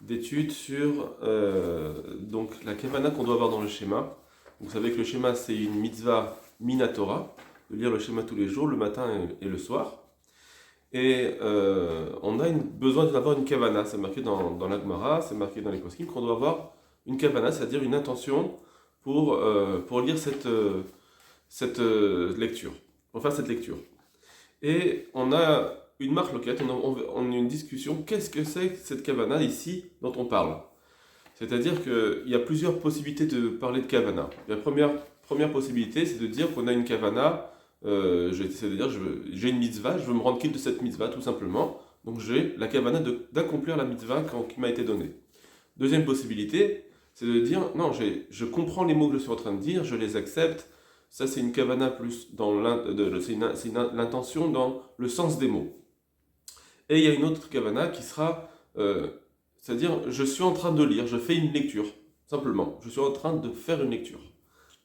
d'études sur donc la kavana qu'on doit avoir dans le schéma. Vous savez que le schéma, c'est une mitzvah minatora, de lire le schéma tous les jours, le matin et le soir. Et on a besoin d'avoir une kavana, c'est marqué dans la Gemara, c'est marqué dans les poskim, qu'on doit avoir une kavana, c'est-à-dire une intention pour lire cette lecture, pour faire cette lecture. Et on a une marloquette, on a une discussion, qu'est-ce que c'est que cette kavana ici dont on parle? C'est-à-dire qu'il y a plusieurs possibilités de parler de kavana. La première possibilité, c'est de dire qu'on a une kavana, c'est-à-dire j'ai une mitzvah, je veux me rendre quitte de cette mitzvah tout simplement, donc j'ai la kavana d'accomplir la mitzvah qui m'a été donnée. Deuxième possibilité, c'est de dire non, je comprends les mots que je suis en train de dire, je les accepte. Ça, c'est une kavana plus c'est l'intention dans le sens des mots. Et il y a une autre kavana qui sera, c'est-à-dire je suis en train de lire, je fais une lecture, simplement. Je suis en train de faire une lecture.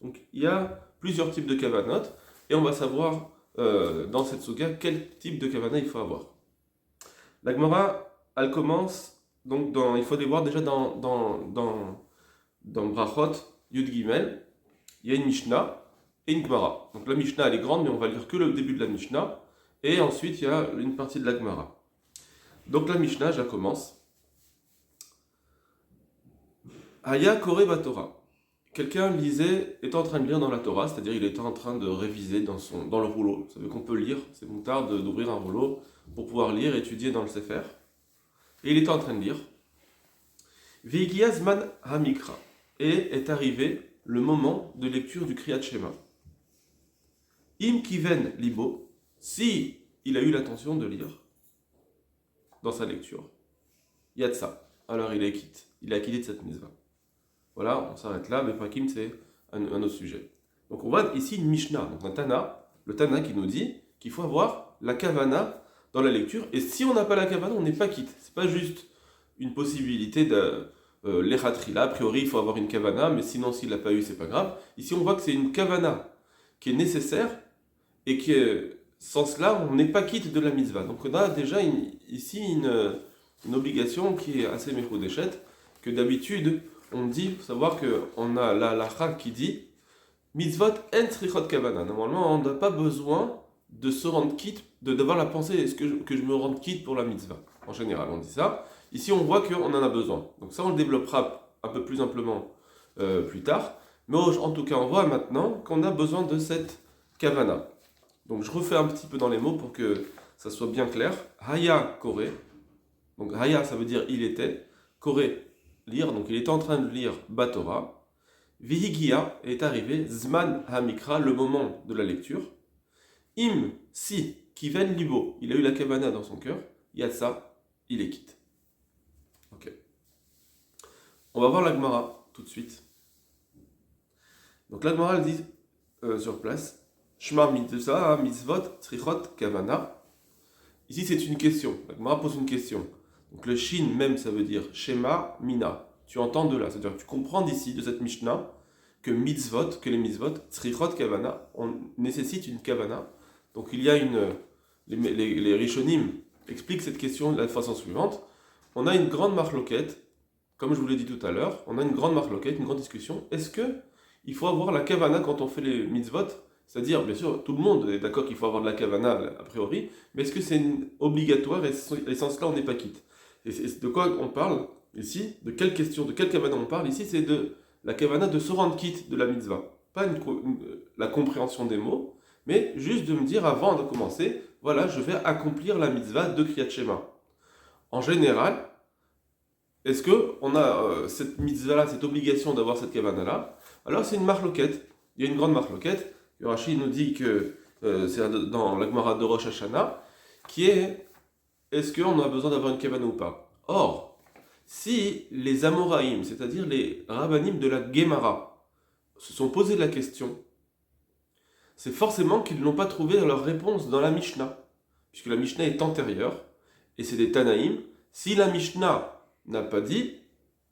Donc il y a plusieurs types de kavanot, et on va savoir dans cette suga quel type de kavana il faut avoir. La Gemara, elle commence, donc il faut les voir déjà dans Brachot, Yud Gimel, il y a une Mishnah et une Gemara. Donc la Mishnah elle est grande, mais on va lire que le début de la Mishnah, et ensuite il y a une partie de la Gemara. Donc la Mishnah, je la commence. Haya Kore Batora. Quelqu'un était en train de lire dans la Torah, c'est-à-dire il était en train de réviser dans le rouleau. Vous savez qu'on peut lire, c'est moutard d'ouvrir un rouleau pour pouvoir lire, étudier dans le Sefer. Et il était en train de lire. Ve'igiyazman hamikra. Et est arrivé le moment de lecture du Kriyat Shema. Im kiven libo, si il a eu l'intention de lire dans sa lecture, yatsa, alors il est acquitté de cette mitzvah. Voilà, on s'arrête là, mais Prakim c'est un autre sujet. Donc on voit ici une Mishnah, donc un Tana, le Tana qui nous dit qu'il faut avoir la kavana dans la lecture, et si on n'a pas la kavana, on n'est pas quitte. C'est pas juste une possibilité de l'echatrila, a priori il faut avoir une kavana, mais sinon s'il l'a pas eu, c'est pas grave. Ici on voit que c'est une kavana qui est nécessaire, et que sans cela, on n'est pas quitte de la mitzvah. Donc on a déjà ici une obligation qui est assez méchodéchette, que d'habitude, on dit, faut savoir qu'on a la halakha qui dit mitzvot en tzrichot kavana. Normalement, on n'a pas besoin de se rendre quitte, d'avoir la pensée, est-ce que je me rende quitte pour la mitzvah? En général, on dit ça. Ici, on voit qu'on en a besoin. Donc ça, on le développera un peu plus amplement plus tard. Mais en tout cas, on voit maintenant qu'on a besoin de cette kavana. Donc je refais un petit peu dans les mots pour que ça soit bien clair. Haya Kore. Donc Haya, ça veut dire il était. Kore, lire. Donc il était en train de lire Batora. Vihigia est arrivé. Zman Hamikra, le moment de la lecture. Im, si, Kiven Libo, il a eu la kavana dans son cœur. Yatsa, il est quitte. Ok. On va voir la Gemara tout de suite. Donc la Gemara, elle dit sur place. Shma mitzvah, mitzvot, tzrichot, kavana. Ici, c'est une question. La Gemara pose une question. Donc, le shin, même, ça veut dire shema, mina. Tu entends de là. C'est-à-dire que tu comprends d'ici, de cette Mishnah, que les mitzvot, tzrichot, kavana, on nécessite une kavana. Donc, il y a les Rishonim expliquent cette question de la façon suivante. On a une grande marloquette, comme je vous l'ai dit tout à l'heure, on a une grande marloquette, une grande discussion. Est-ce que il faut avoir la kavana quand on fait les mitzvot? C'est-à-dire, bien sûr, tout le monde est d'accord qu'il faut avoir de la kavana a priori, mais est-ce que c'est obligatoire et sans cela on n'est pas quitte? Et de quoi on parle ici? De quelle question, de quelle kavana on parle ici? C'est de la kavana de se rendre quitte de la mitzvah. Pas la compréhension des mots, mais juste de me dire avant de commencer, voilà, je vais accomplir la mitzvah de Kriyat Shema. En général, est-ce qu'on a cette mitzvah-là, cette obligation d'avoir cette kavana-là? Alors c'est une marloquette. Il y a une grande marloquette. Rashi nous dit que c'est dans la Gemara de Rosh Hashanah, qui est est-ce qu'on a besoin d'avoir une kavana ou pas? Or, si les Amoraïm, c'est-à-dire les Rabbanim de la Gemara, se sont posé la question, c'est forcément qu'ils n'ont pas trouvé leur réponse dans la Mishnah, puisque la Mishnah est antérieure, et c'est des Tanaïm. Si la Mishnah n'a pas dit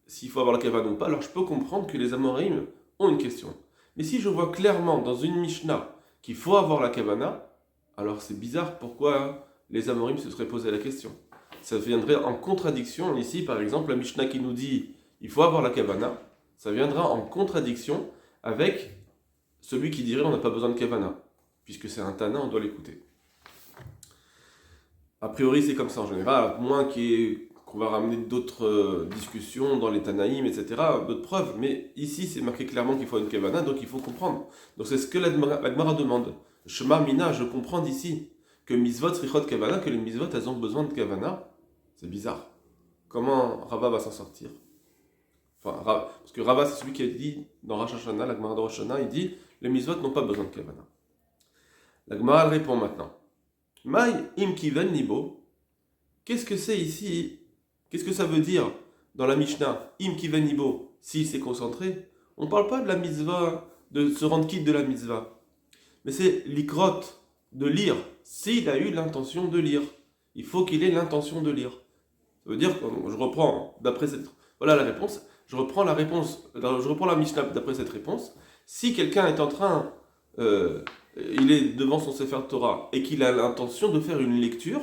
s'il faut avoir la kavana ou pas, alors je peux comprendre que les Amoraïm ont une question. Mais si je vois clairement dans une Mishnah qu'il faut avoir la kavana, alors c'est bizarre pourquoi les Amorim se seraient posé la question. ça viendrait en contradiction. Ici, par exemple, la Mishnah qui nous dit il faut avoir la kavana, ça viendra en contradiction avec celui qui dirait on n'a pas besoin de kavana, puisque c'est un Tana, on doit l'écouter. A priori, c'est comme ça en général, à moins qu'on va ramener d'autres discussions dans les Tanaïm, etc., d'autres preuves, mais ici, c'est marqué clairement qu'il faut une kavana, donc il faut comprendre. Donc c'est ce que la Gemara demande. Shema Mina, je comprends d'ici que misvot srichot kavana, que les misvot, elles ont besoin de kavana. C'est bizarre. Comment Rava va s'en sortir? Enfin, parce que Rava, c'est celui qui a dit dans Rosh Hashanah, la Gemara de Rosh Hashanah, il dit les misvot n'ont pas besoin de kavana. La Gemara répond maintenant. Mai im kiven libo. Qu'est-ce que c'est ici? Qu'est-ce que ça veut dire dans la Mishnah? Im kiven libo, s'il s'est concentré. On ne parle pas de la mitzvah, de se rendre quitte de la mitzvah. Mais c'est l'ikrot, de lire. S'il a eu l'intention de lire. Il faut qu'il ait l'intention de lire. Ça veut dire que je reprends d'après cette... Voilà la réponse. Je reprends la Mishnah d'après cette réponse. Si quelqu'un est en train... il est devant son Sefer Torah et qu'il a l'intention de faire une lecture,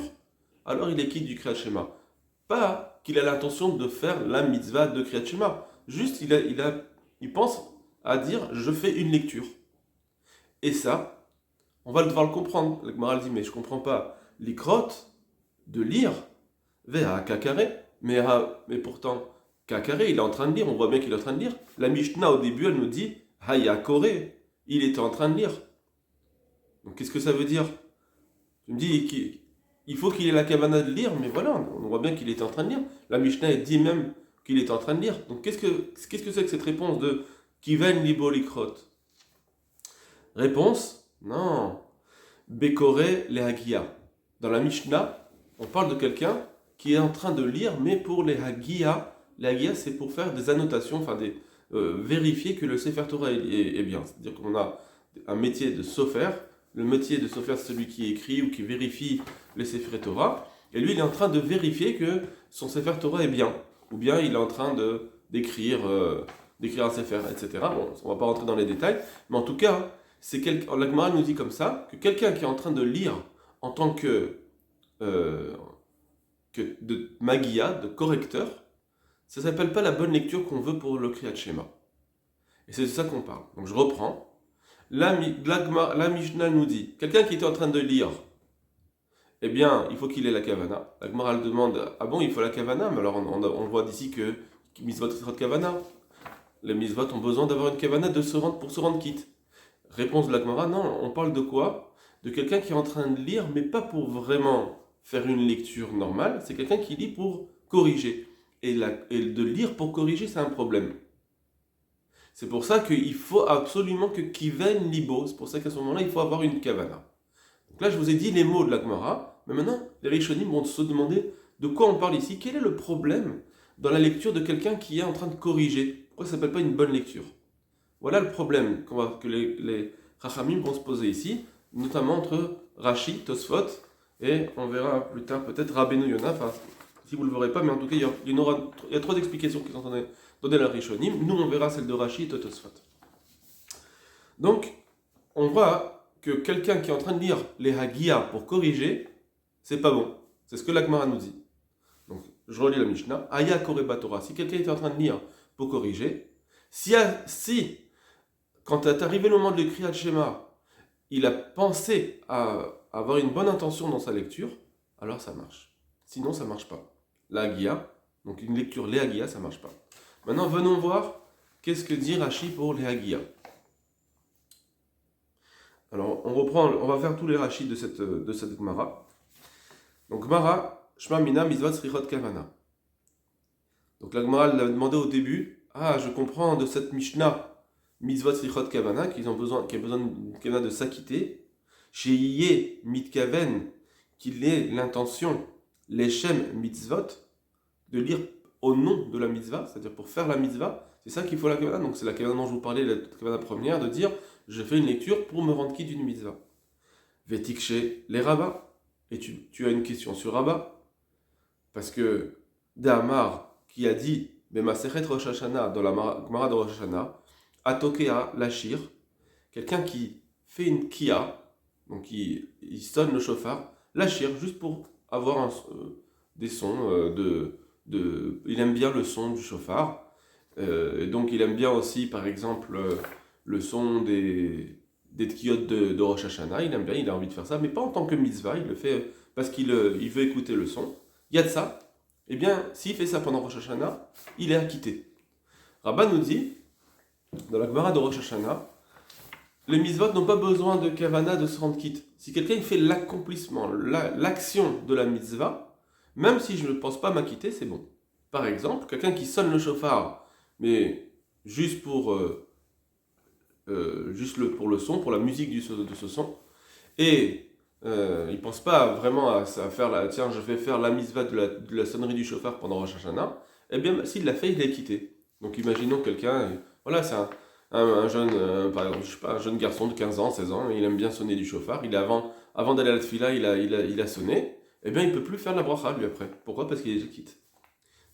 alors il est quitte du Kriyat Shema. Pas qu'il a l'intention de faire la mitzvah de Kriyat Shema. Juste, il pense à dire je fais une lecture. Et ça, on va devoir le comprendre. Le Gemara dit mais je comprends pas. L'ikrot, de lire, Veha kakare, mais pourtant, kakare, il est en train de lire, on voit bien qu'il est en train de lire. La Mishnah au début, elle nous dit Haya kore, il était en train de lire. Donc qu'est-ce que ça veut dire? Tu me dis qu'il faut qu'il ait la kavana de lire, mais voilà, on voit bien qu'il était en train de lire. La Mishnah elle dit même qu'il est en train de lire. Donc qu'est-ce que c'est que cette réponse de Kiven libo likrot? Réponse, non. Bekore le hagia. Dans la Mishnah, on parle de quelqu'un qui est en train de lire, mais pour les hagia. Les hagia, c'est pour faire des annotations, enfin vérifier que le Sefer Torah est bien. C'est-à-dire qu'on a un métier de sofer. Le métier de sofer, c'est celui qui écrit ou qui vérifie les Sefer Torah. Et lui, il est en train de vérifier que son Sefer Torah est bien. Ou bien il est en train d'écrire un Sefer, etc. Bon, on ne va pas rentrer dans les détails. Mais en tout cas, la Gemara nous dit comme ça, que quelqu'un qui est en train de lire en tant que de magia, de correcteur, ça ne s'appelle pas la bonne lecture qu'on veut pour le Kriyat Shema. Et c'est de ça qu'on parle. Donc je reprends. La Mishnah nous dit, quelqu'un qui était en train de lire, eh bien, il faut qu'il ait la kavana. La Gemara elle demande, ah bon, il faut la kavana? Mais alors on voit d'ici que misvot sera de kavana. Les misvot ont besoin d'avoir une kavana pour se rendre quitte. Réponse de la Gemara, non, on parle de quoi? De quelqu'un qui est en train de lire, mais pas pour vraiment faire une lecture normale, c'est quelqu'un qui lit pour corriger. Et de lire pour corriger, c'est un problème. C'est pour ça qu'il faut absolument que kiven libo, c'est pour ça qu'à ce moment-là, il faut avoir une kavana. Donc là, je vous ai dit les mots de la Gemara, mais maintenant, les Rishonim vont se demander de quoi on parle ici. Quel est le problème dans la lecture de quelqu'un qui est en train de corriger? Pourquoi ça ne s'appelle pas une bonne lecture? Voilà le problème que les Chachamim vont se poser ici, notamment entre Rashi, Tosfot, et on verra plus tard peut-être Rabbeinu Yonah, enfin, si vous ne le verrez pas, mais en tout cas, il y a trois explications qui sont données à la Rishonim. Nous, on verra celle de Rashi et de Tosfot. Donc, on voit que quelqu'un qui est en train de lire les Hagia pour corriger, c'est pas bon. C'est ce que la Gemara nous dit. Donc, je relis la Mishnah. Aya Koreba Torah. Si quelqu'un est en train de lire pour corriger, si quand est arrivé le moment de l'écrire Kriyat Shema, il a pensé à avoir une bonne intention dans sa lecture, alors ça marche. Sinon, ça marche pas. La Hagia, donc une lecture les Hagia, ça marche pas. Maintenant, venons voir qu'est-ce que dit Rashi pour les Hagia. Alors, on va faire tous les Rashis de cette Gemara. Donc, Gemara, Shema Mina Mizvat Srichot Kavana. Donc, la Gemara l'a demandé au début. Ah, je comprends de cette Mishnah Mizvat Srichot Kavana qui a besoin d'une kavana de s'acquitter. Chez Yé Mitkaven, qu'il ait l'intention, l'Echem Mitzvot, de lire au nom de la mitzvah, c'est-à-dire pour faire la mitzvah, c'est ça qu'il faut la kavana. Donc, c'est la kavana dont je vous parlais, la kavana première, de dire je fais une lecture pour me rendre quitte d'une mitzvah. Vétik chez les rabbins. Et tu as une question sur Rabbah. Parce que Damar, qui a dit, Bemasechet Rosh Hashanah, dans la Gemara de Rosh Hashanah, Atokea Lashir, quelqu'un qui fait une kia, donc il sonne le shofar, Lashir, juste pour avoir des sons, il aime bien le son du chauffard. Et donc il aime bien aussi, par exemple, le son des tkiyot de Rosh Hashanah. Il aime bien, il a envie de faire ça, mais pas en tant que mitzvah. Il le fait parce il veut écouter le son. Il y a de ça. Eh bien, s'il fait ça pendant Rosh Hashanah, il est acquitté. Rabbah nous dit, dans la Gemara de Rosh Hashanah, les mitzvot n'ont pas besoin de kavana de se rendre quitte. Si quelqu'un fait l'accomplissement, l'action de la mitzvah, même si je ne pense pas m'acquitter, c'est bon. Par exemple, quelqu'un qui sonne le chauffard, mais juste pour pour le son, pour la musique de ce son, et il ne pense pas vraiment à faire tiens, je vais faire la mitzvah de la sonnerie du chauffard pendant Rosh Hashanah, eh bien, s'il l'a fait, il est quitté. Donc imaginons quelqu'un, voilà, c'est un jeune, par exemple, je sais pas, un jeune garçon de 15 ans, 16 ans, il aime bien sonner du chauffard, avant d'aller à la tfila, il a sonné, eh bien, il ne peut plus faire la bracha, lui, après. Pourquoi? Parce qu'il est déjà quitte.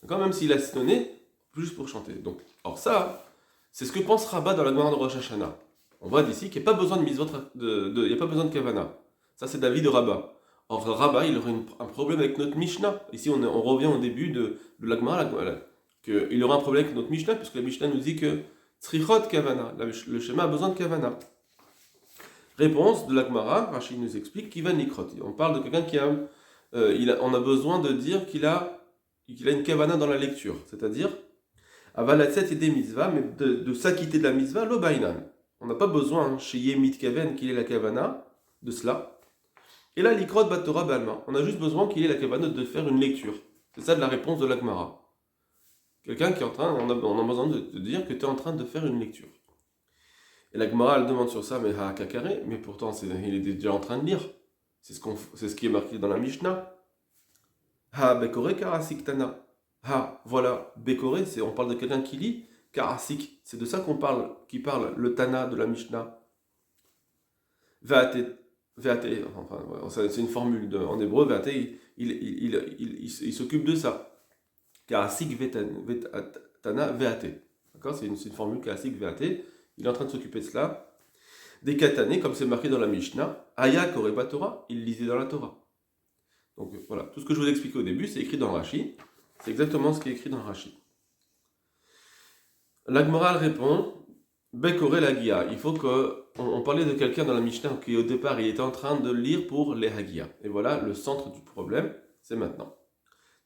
D'accord? Même s'il a sonné, juste pour chanter. Donc, alors ça, c'est ce que pense Rabbah dans la Gemara de Rosh Hashanah. On voit d'ici qu'il n'y a pas besoin de mitzvot, il n'y a pas besoin de kavana. Ça, c'est l'avis de Rabbah. Or, Rabbah, il aurait un problème avec notre Mishnah. Ici, on revient au début de la Gemara, qu'il aurait un problème avec notre Mishnah, puisque la Mishnah nous dit que tzrichot kavana, le schéma a besoin de kavana. Réponse de la Gemara, Rachid nous explique qu'il va nikrot. On parle de quelqu'un qui on a besoin de dire qu'il a une kavana dans la lecture, c'est-à-dire avalatzet et des mitzvahs, mais de s'acquitter de la mitzvah, lo bainan. On n'a pas besoin, chez Yemit Kaven, qu'il ait la kavana de cela. Et là, l'ikrot batora balma. On a juste besoin qu'il ait la kavana de faire une lecture. C'est ça de la réponse de la Gemara. Quelqu'un qui est en train, on a besoin de te dire que tu es en train de faire une lecture. Et la Gemara, elle demande sur ça, mais ha kakare, mais pourtant il est déjà en train de lire. C'est ce qui est marqué dans la Mishnah. Ha bekore karasik tana. Ha, voilà, bekore, on parle de quelqu'un qui lit. Karasik, c'est de ça qui parle le Tana de la Mishnah. Veate, enfin, c'est une formule en hébreu, Veate, il s'occupe de ça. Karasik Tana Veate. D'accord? C'est une formule Karasik Veate. Il est en train de s'occuper de cela. Des katané, comme c'est marqué dans la Mishnah, Aya Koreba Torah, il lisait dans la Torah. Donc voilà, tout ce que je vous ai expliqué au début, c'est écrit dans Rashi. C'est exactement ce qui est écrit dans Rashi. La Gemara répond, Bekore la Gia. Il faut on parlait de quelqu'un dans la Mishnah qui au départ il était en train de lire pour les Hagia. Et voilà, le centre du problème, c'est maintenant.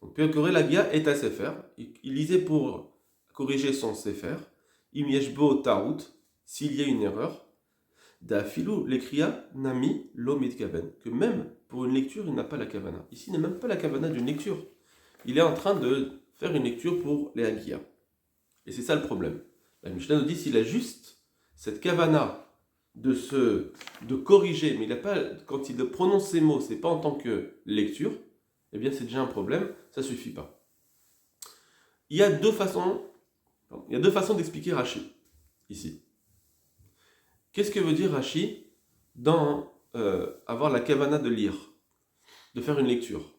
Donc Bekore la Gia est à Sefer. Il lisait pour corriger son Sefer. Im yeshbo taout, s'il y a une erreur. Da'afilou l'écria nami lo mitkaven. Que même pour une lecture, il n'a pas la kavana. Ici, il n'a même pas la kavana d'une lecture. Il est en train de faire une lecture pour les Hagia. Et c'est ça le problème. La Mishnah nous dit s'il a juste cette kavana de corriger, mais il n'a pas, quand il prononce ces mots, c'est pas en tant que lecture, eh bien c'est déjà un problème, ça suffit pas. Il y a deux façons d'expliquer Rashi ici. Qu'est-ce que veut dire Rashi dans avoir la kavana de lire, de faire une lecture?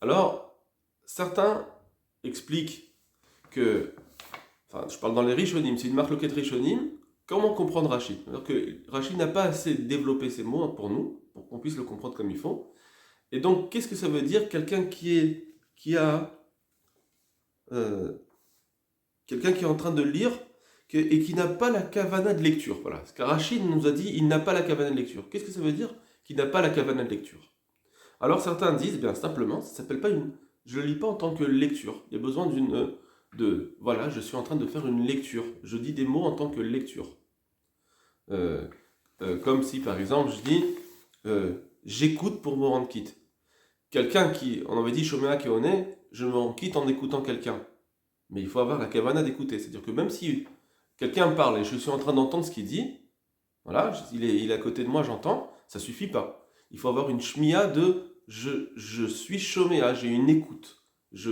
Alors, certains expliquent que, je parle dans les Rishonim, c'est une marloquette Rishonim, comment comprendre Rashi? Alors que Rashi n'a pas assez développé ces mots pour nous, pour qu'on puisse le comprendre comme il faut. Et donc, qu'est-ce que ça veut dire quelqu'un qui est en train de lire et qui n'a pas la kavana de lecture? Voilà. Parce que Rashi nous a dit, il n'a pas la kavana de lecture. Qu'est-ce que ça veut dire qu'il n'a pas la kavana de lecture? Alors certains disent, bien simplement, ça s'appelle pas je ne le lis pas en tant que lecture. Il y a besoin voilà, je suis en train de faire une lecture. Je dis des mots en tant que lecture. Comme si, par exemple, je dis, j'écoute pour me rendre quitte. Quelqu'un on avait dit, Shoméa Keone, je me rends quitte en écoutant quelqu'un. Mais il faut avoir la kavana d'écouter. C'est-à-dire que même si quelqu'un parle et je suis en train d'entendre ce qu'il dit, voilà, il est à côté de moi, j'entends, ça suffit pas. Il faut avoir une shmiya de je suis shoméa, j'ai une écoute. Je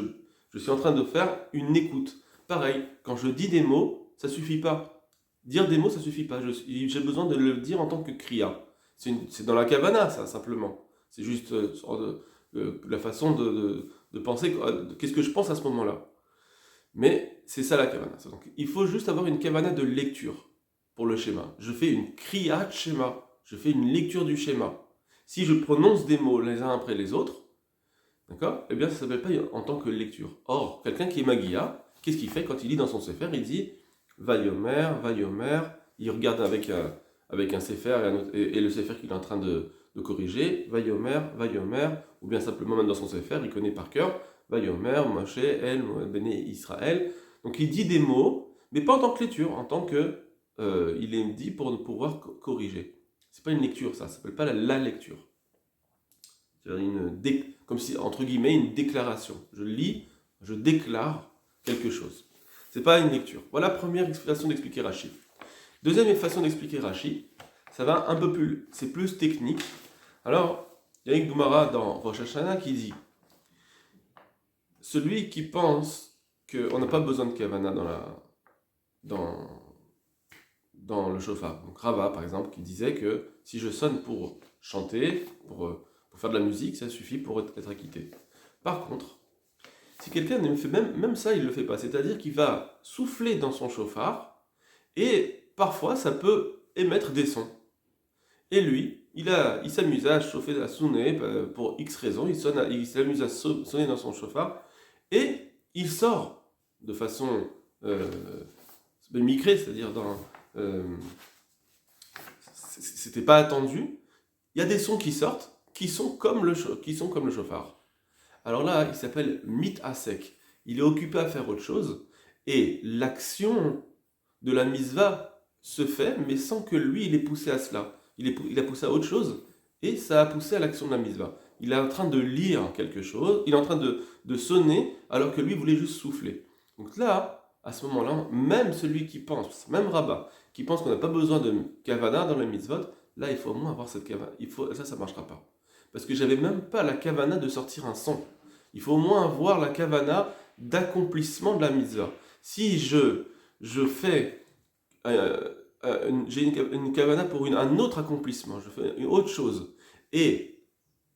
suis en train de faire une écoute. Pareil, quand je dis des mots, ça suffit pas. Dire des mots, ça suffit pas. J'ai besoin de le dire en tant que kriya. C'est dans la kavana, ça, simplement. C'est juste la façon de penser, qu'est-ce que je pense à ce moment-là. Mais c'est ça la kavana. Donc, il faut juste avoir une kavana de lecture pour le schéma. Je fais une kriyat schéma. Je fais une lecture du schéma. Si je prononce des mots les uns après les autres, D'accord? Eh bien, ça ne s'appelle pas en tant que lecture. Or, quelqu'un qui est Magia, qu'est-ce qu'il fait quand il lit dans son Sefer? Il dit Vayomer, Vayomer. Il regarde avec un Sefer et le Sefer qu'il est en train de corriger. Vayomer, Vayomer. Ou bien simplement, même dans son Sefer, il connaît par cœur Vayomer, Moshe, El, Béné, Israël. Donc, il dit des mots, mais pas en tant que lecture, en tant que il est dit pour pouvoir corriger. C'est pas une lecture, ça s'appelle pas la lecture. C'est-à-dire comme si, entre guillemets, une déclaration. Je lis, je déclare quelque chose. C'est pas une lecture. Voilà la première façon d'expliquer Rashi. Deuxième façon d'expliquer Rashi, ça va un peu plus, c'est plus technique. Alors, il y a une Gemara dans Rosh Hashanah qui dit celui qui pense qu'on n'a pas besoin de kavana dans le shofar. Donc Rava, par exemple, qui disait que si je sonne pour chanter, pour faire de la musique, ça suffit pour être acquitté. Par contre, si quelqu'un ne fait même ça, il ne le fait pas. C'est-à-dire qu'il va souffler dans son chauffard et parfois ça peut émettre des sons. Et lui, il s'amuse à chauffer, à sonner pour X raisons. Il s'amuse à sonner dans son chauffard et il sort de façon micrée, c'est-à-dire c'était pas attendu. Il y a des sons qui sortent qui sont comme le chauffard. Alors là, il s'appelle mit à sec. Il est occupé à faire autre chose et l'action de la misva se fait, mais sans que lui il ait poussé à cela. Il a poussé à autre chose et ça a poussé à l'action de la misva. Il est en train de lire quelque chose, il est en train de sonner alors que lui voulait juste souffler. Donc là, à ce moment-là, même celui qui pense, même Rabat, qui pense qu'on n'a pas besoin de kavana dans le mitzvot, là il faut au moins avoir cette kavana. Ça ne marchera pas. Parce que j'avais même pas la kavana de sortir un son. Il faut au moins avoir la kavana d'accomplissement de la mitzvah. Si je fais, j'ai une kavana pour un autre accomplissement, je fais une autre chose, et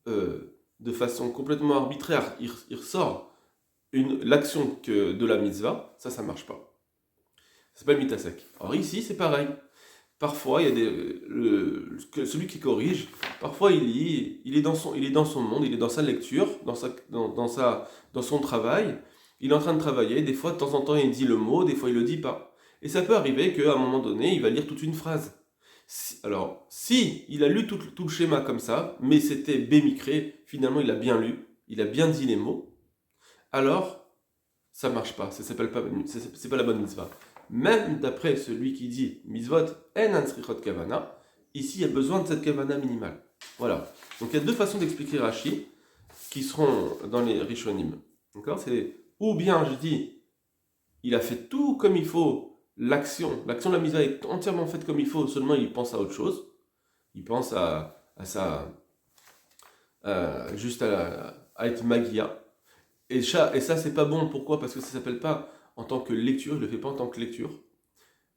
de façon complètement arbitraire, il ressort l'action de la mitzvah, ça marche pas. Ça s'appelle mitasek. Alors ici, c'est pareil. Parfois, il y a celui qui corrige, parfois il est dans son monde, il est dans sa lecture, dans son travail, il est en train de travailler, des fois, de temps en temps, il dit le mot, des fois, il le dit pas. Et ça peut arriver qu'à un moment donné, il va lire toute une phrase. Alors, si il a lu tout le schéma comme ça, mais c'était bémicré, finalement, il a bien lu, il a bien dit les mots, alors, ça marche pas, c'est pas la bonne mitzvah. Même d'après celui qui dit Mizvot en ansrichot kavana, ici il y a besoin de cette kavana minimale. Voilà. Donc il y a deux façons d'expliquer Rashi qui seront dans les Rishonim. D'accord? C'est ou bien je dis il a fait tout comme il faut, l'action de la Mizvah est entièrement faite comme il faut, seulement il pense à autre chose. Il pense juste à être magia. Et ça c'est pas bon. Pourquoi? Parce que ça s'appelle pas en tant que lecture, il ne le fait pas en tant que lecture.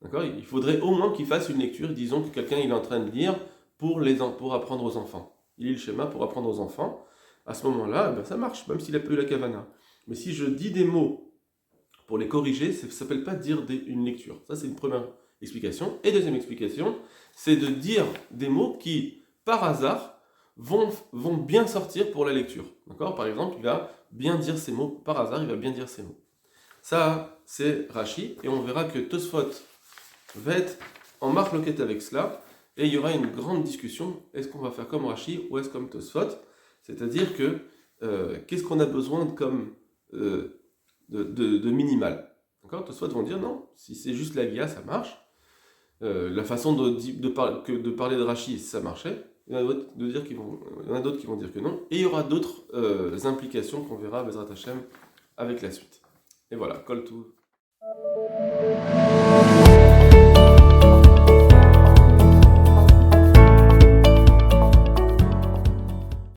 D'accord? Il faudrait au moins qu'il fasse une lecture, disons que quelqu'un il est en train de lire pour apprendre aux enfants. Il lit le schéma pour apprendre aux enfants. À ce moment-là, ben ça marche, même s'il a pas eu la kavana. Mais si je dis des mots pour les corriger, ça ne s'appelle pas dire une lecture. Ça, c'est une première explication. Et deuxième explication, c'est de dire des mots qui, par hasard, vont bien sortir pour la lecture. D'accord? Par exemple, il va bien dire ces mots. Par hasard, il va bien dire ces mots. Ça, c'est Rashi, et on verra que Tosfot va être en marloquette avec cela, et il y aura une grande discussion, est-ce qu'on va faire comme Rashi ou est-ce comme Tosfot? C'est-à-dire que, qu'est-ce qu'on a besoin de minimal? D'accord? Tosfot vont dire non, si c'est juste la Guia, ça marche. La façon de parler de Rashi, ça marchait. Il y en a d'autres qui vont dire que non, et il y aura d'autres implications qu'on verra, Bezrat Hashem, avec la suite. Et voilà, Kol Tuv.